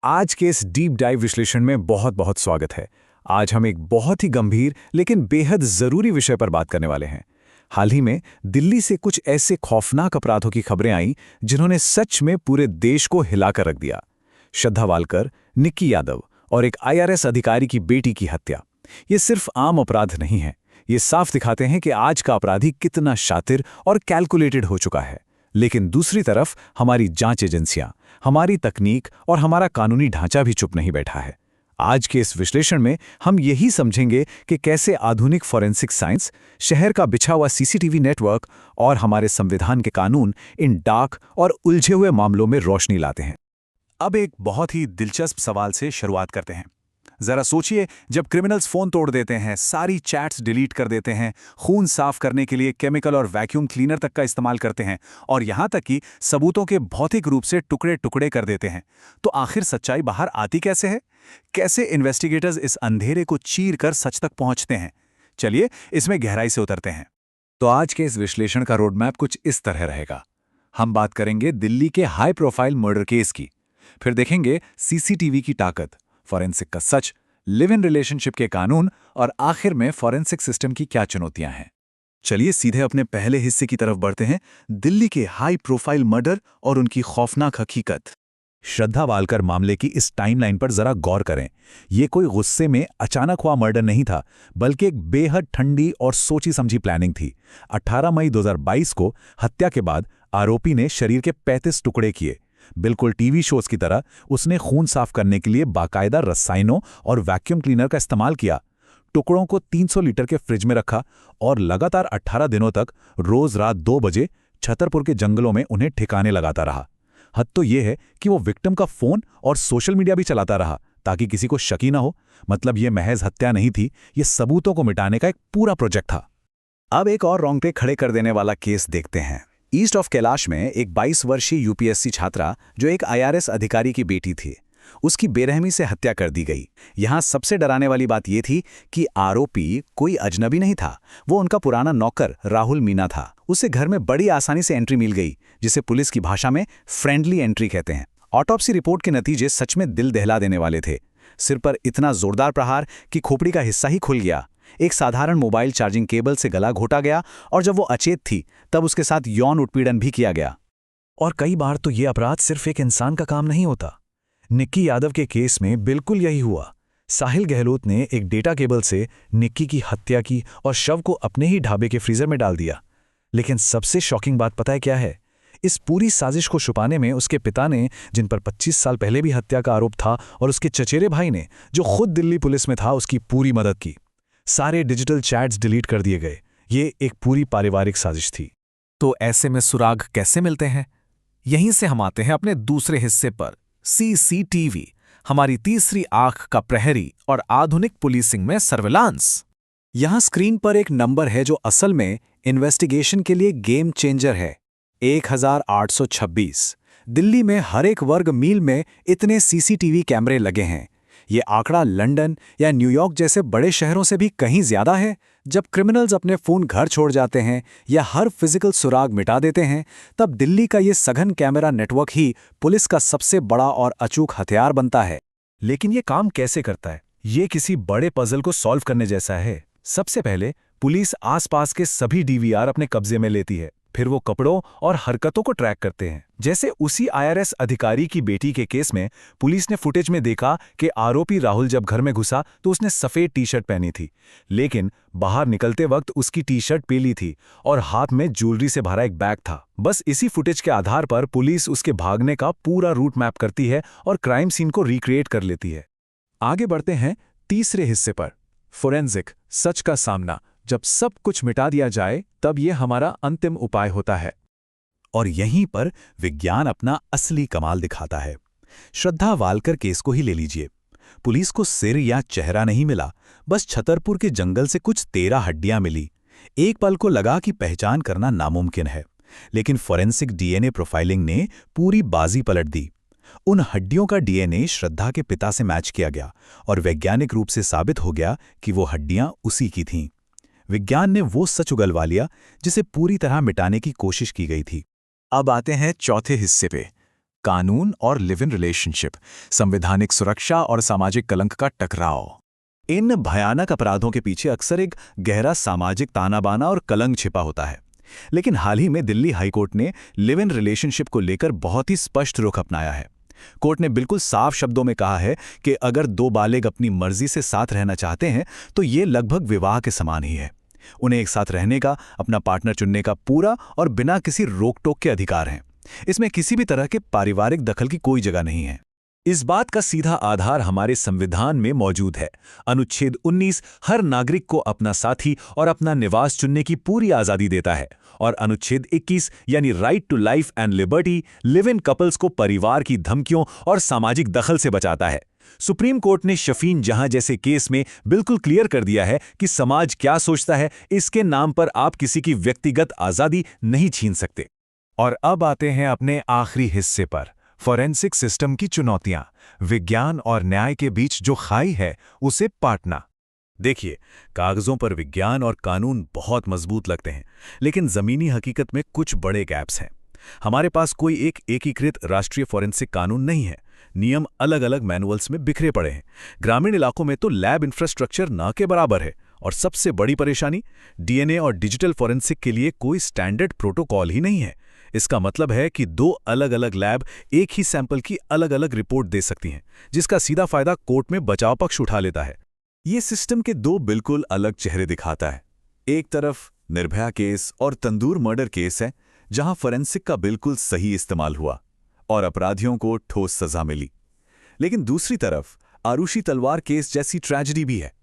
आज के इस डीप डाइव विश्लेषण में बहुत बहुत स्वागत है। आज हम एक बहुत ही गंभीर लेकिन बेहद जरूरी विषय पर बात करने वाले हैं। हाल ही में दिल्ली से कुछ ऐसे खौफनाक अपराधों की खबरें आईं जिन्होंने सच में पूरे देश को हिलाकर रख दिया। श्रद्धा वालकर, निक्की यादव और एक आईआरएस अधिकारी की बेटी की हत्या। ये सिर्फ आम अपराध नहीं है, ये साफ दिखाते हैं कि आज का अपराधी कितना शातिर और कैलकुलेटेड हो चुका है। लेकिन दूसरी तरफ हमारी जांच एजेंसियां, हमारी तकनीक और हमारा कानूनी ढांचा भी चुप नहीं बैठा है। आज के इस विश्लेषण में हम यही समझेंगे कि कैसे आधुनिक फॉरेंसिक साइंस, शहर का बिछा हुआ सीसीटीवी नेटवर्क और हमारे संविधान के कानून इन डार्क और उलझे हुए मामलों में रोशनी लाते हैं। अब एक बहुत ही दिलचस्प सवाल से शुरुआत करते हैं। जरा सोचिए, जब क्रिमिनल्स फोन तोड़ देते हैं, सारी चैट्स डिलीट कर देते हैं, खून साफ करने के लिए केमिकल और वैक्यूम क्लीनर तक का इस्तेमाल करते हैं और यहां तक कि सबूतों के भौतिक रूप से टुकड़े टुकड़े कर देते हैं, तो आखिर सच्चाई बाहर आती कैसे है? कैसे इन्वेस्टिगेटर्स इस अंधेरे को चीर कर सच तक पहुंचते हैं? चलिए इसमें गहराई से उतरते हैं। तो आज के इस विश्लेषण का रोडमैप कुछ इस तरह रहेगा। हम बात करेंगे दिल्ली के हाई प्रोफाइल मर्डर केस की, फिर देखेंगे सीसीटीवी की ताकत, फॉरेंसिक का सच, लिव इन रिलेशनशिप के कानून और आखिर में फॉरेंसिक सिस्टम की क्या चुनौतियां हैं। चलिए सीधे अपने पहले हिस्से की तरफ बढ़ते हैं, दिल्ली के हाई प्रोफाइल मर्डर और उनकी खौफनाक हकीकत। श्रद्धा वालकर मामले की इस टाइमलाइन पर जरा गौर करें। यह कोई गुस्से में अचानक हुआ मर्डर नहीं था, बल्कि एक बेहद ठंडी और सोची समझी प्लानिंग थी। 18 मई 2022 को हत्या के बाद आरोपी ने शरीर के 35 टुकड़े किए। बिल्कुल टीवी शोज की तरह उसने खून साफ करने के लिए बाकायदा रसायनों और वैक्यूम क्लीनर का इस्तेमाल किया। टुकड़ों को 300 लीटर के फ्रिज में रखा और लगातार 18 दिनों तक रोज रात 2 बजे छतरपुर के जंगलों में उन्हें ठिकाने लगाता रहा। हद तो यह है कि वो विक्टिम का फोन और सोशल मीडिया भी चलाता रहा ताकि किसी को शक ही ना हो। मतलब ये महज हत्या नहीं थी, ये सबूतों को मिटाने का एक पूरा प्रोजेक्ट था। अब एक और रोंगटे खड़े कर देने वाला केस देखते हैं। ईस्ट ऑफ कैलाश में एक 22 वर्षीय यूपीएससी छात्रा जो एक आईआरएस अधिकारी की बेटी थी, उसकी बेरहमी से हत्या कर दी गई। यहां सबसे डराने वाली बात यह थी कि आरोपी कोई अजनबी नहीं था, वो उनका पुराना नौकर राहुल मीना था। उसे घर में बड़ी आसानी से एंट्री मिल गई, जिसे पुलिस की भाषा में फ्रेंडली एंट्री कहते हैं। ऑटोप्सी रिपोर्ट के नतीजे सच में दिल दहला देने वाले थे। सिर पर इतना जोरदार प्रहार कि खोपड़ी का हिस्सा ही खुल गया। एक साधारण मोबाइल चार्जिंग केबल से गला घोटा गया और जब वो अचेत थी तब उसके साथ यौन उत्पीड़न भी किया गया। और कई बार तो ये अपराध सिर्फ एक इंसान का काम नहीं होता। निक्की यादव के केस में बिल्कुल यही हुआ। साहिल गहलोत ने एक डेटा केबल से निक्की की हत्या की और शव को अपने ही ढाबे के फ्रीजर में डाल दिया। लेकिन सबसे शॉकिंग बात पता है क्या है? इस पूरी साजिश को छुपाने में उसके पिता ने, जिन पर 25 साल पहले भी हत्या का आरोप था, और उसके चचेरे भाई ने, जो खुद दिल्ली पुलिस में था, उसकी पूरी मदद की। सारे डिजिटल चैट्स डिलीट कर दिए गए। ये एक पूरी पारिवारिक साजिश थी। तो ऐसे में सुराग कैसे मिलते हैं? यहीं से हम आते हैं अपने दूसरे हिस्से पर, सीसीटीवी, हमारी तीसरी आंख का प्रहरी और आधुनिक पुलिसिंग में सर्विलांस। यहां स्क्रीन पर एक नंबर है जो असल में इन्वेस्टिगेशन के लिए गेम चेंजर है। 1826। दिल्ली में हर एक वर्ग मील में इतने सीसीटीवी कैमरे लगे हैं। ये आंकड़ा लंदन या न्यूयॉर्क जैसे बड़े शहरों से भी कहीं ज्यादा है। जब क्रिमिनल्स अपने फोन घर छोड़ जाते हैं या हर फिजिकल सुराग मिटा देते हैं, तब दिल्ली का ये सघन कैमरा नेटवर्क ही पुलिस का सबसे बड़ा और अचूक हथियार बनता है। लेकिन ये काम कैसे करता है? ये किसी बड़े पजल को सॉल्व करने जैसा है। सबसे पहले पुलिस आसपास के सभी डीवीआर अपने कब्जे में लेती है, फिर वो कपड़ों और हरकतों को ट्रैक करते हैं। जैसे उसी आईआरएस अधिकारी की बेटी के केस में पुलिस ने फुटेज में देखा कि आरोपी राहुल जब घर में घुसा तो उसने सफेद टी शर्ट पहनी थी, लेकिन बाहर निकलते वक्त उसकी टी शर्ट पीली थी और हाथ में ज्वेलरी से भरा एक बैग था। बस इसी फुटेज के आधार पर पुलिस उसके भागने का पूरा रूट मैप करती है और क्राइम सीन को रिक्रिएट कर लेती है। आगे बढ़ते हैं तीसरे हिस्से पर, फोरेंसिक, सच का सामना। जब सब कुछ मिटा दिया जाए तब यह हमारा अंतिम उपाय होता है। और यहीं पर विज्ञान अपना असली कमाल दिखाता है। श्रद्धा वालकर केस को ही ले लीजिए। पुलिस को सिर या चेहरा नहीं मिला, बस छतरपुर के जंगल से कुछ 13 हड्डियां मिली। एक पल को लगा कि पहचान करना नामुमकिन है, लेकिन फोरेंसिक डीएनए प्रोफाइलिंग ने पूरी बाजी पलट दी। उन हड्डियों का डीएनए श्रद्धा के पिता से मैच किया गया और वैज्ञानिक रूप से साबित हो गया कि वो हड्डियां उसी की थीं। विज्ञान ने वो सच उगलवा लिया जिसे पूरी तरह मिटाने की कोशिश की गई थी। अब आते हैं चौथे हिस्से पे, कानून और लिव इन रिलेशनशिप, संवैधानिक सुरक्षा और सामाजिक कलंक का टकराव। इन भयानक अपराधों के पीछे अक्सर एक गहरा सामाजिक ताना-बाना और कलंक छिपा होता है। लेकिन हाल ही में दिल्ली हाईकोर्ट ने लिव इन रिलेशनशिप को लेकर बहुत ही स्पष्ट रुख अपनाया है। कोर्ट ने बिल्कुल साफ शब्दों में कहा है कि अगर दो बालिग अपनी मर्जी से साथ रहना चाहते हैं तो ये लगभग विवाह के समान ही है। उन्हें एक साथ रहने का, अपना पार्टनर चुनने का पूरा और बिना किसी रोक टोक के अधिकार हैं। इसमें किसी भी तरह के पारिवारिक दखल की कोई जगह नहीं है। इस बात का सीधा आधार हमारे संविधान में मौजूद है। अनुच्छेद 19 हर नागरिक को अपना साथी और अपना निवास चुनने की पूरी आज़ादी देता है, और अनुच्छेद 21 यानी right to life and liberty live in couples को परिवार की धमकियों और सामाजिक दखल से बचाता है। सुप्रीम कोर्ट ने शफीन जहां जैसे केस में बिल्कुल क्लियर कर दिया है कि समाज क्या सोचता है, इसके नाम पर आप किसी की व्यक्तिगत आज़ादी नहीं छीन सकते। और अब आते हैं अपने आखिरी हिस्से पर, फॉरेंसिक सिस्टम की चुनौतियां, विज्ञान और न्याय के बीच जो खाई है उसे पाटना। देखिए, कागजों पर विज्ञान और कानून बहुत मजबूत लगते हैं, लेकिन जमीनी हकीकत में कुछ बड़े गैप्स हैं। हमारे पास कोई एक एकीकृत राष्ट्रीय फॉरेंसिक कानून नहीं है। नियम अलग अलग मैनुअल्स में बिखरे पड़े हैं। ग्रामीण इलाकों में तो लैब इंफ्रास्ट्रक्चर न के बराबर है, और सबसे बड़ी परेशानी, डीएनए और डिजिटल फॉरेंसिक के लिए कोई स्टैंडर्ड प्रोटोकॉल ही नहीं है। इसका मतलब है कि दो अलग अलग लैब एक ही सैंपल की अलग अलग रिपोर्ट दे सकती हैं, जिसका सीधा फायदा कोर्ट में बचाव पक्ष उठा लेता है। ये सिस्टम के दो बिल्कुल अलग चेहरे दिखाता है। एक तरफ निर्भया केस और तंदूर मर्डर केस है, जहां फॉरेंसिक का बिल्कुल सही इस्तेमाल हुआ और अपराधियों को ठोस सजा मिली। लेकिन दूसरी तरफ आरुषि तलवार केस जैसी ट्रेजेडी भी है।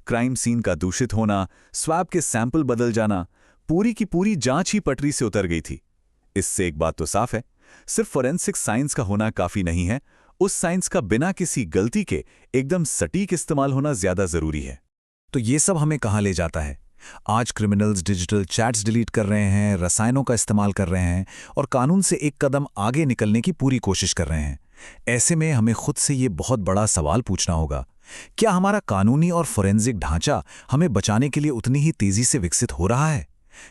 क्राइम सीन का दूषित होना, स्वैब के सैंपल बदल जाना, पूरी की पूरी जांच ही पटरी से उतर गई थी। इससे एक बात तो साफ है, सिर्फ फॉरेंसिक साइंस का होना काफी नहीं है, उस साइंस का बिना किसी गलती के एकदम सटीक इस्तेमाल होना ज्यादा जरूरी है। तो ये सब हमें कहाँ ले जाता है? आज क्रिमिनल्स डिजिटल चैट्स डिलीट कर रहे हैं, रसायनों का इस्तेमाल कर रहे हैं और कानून से एक कदम आगे निकलने की पूरी कोशिश कर रहे हैं। ऐसे में हमें खुद से ये बहुत बड़ा सवाल पूछना होगा, क्या हमारा कानूनी और फोरेंसिक ढांचा हमें बचाने के लिए उतनी ही तेजी से विकसित हो रहा है?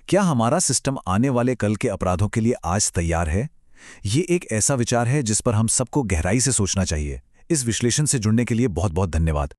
क्या हमारा सिस्टम आने वाले कल के अपराधों के लिए आज तैयार है? ये एक ऐसा विचार है जिस पर हम सबको गहराई से सोचना चाहिए। इस विश्लेषण से जुड़ने के लिए बहुत बहुत धन्यवाद।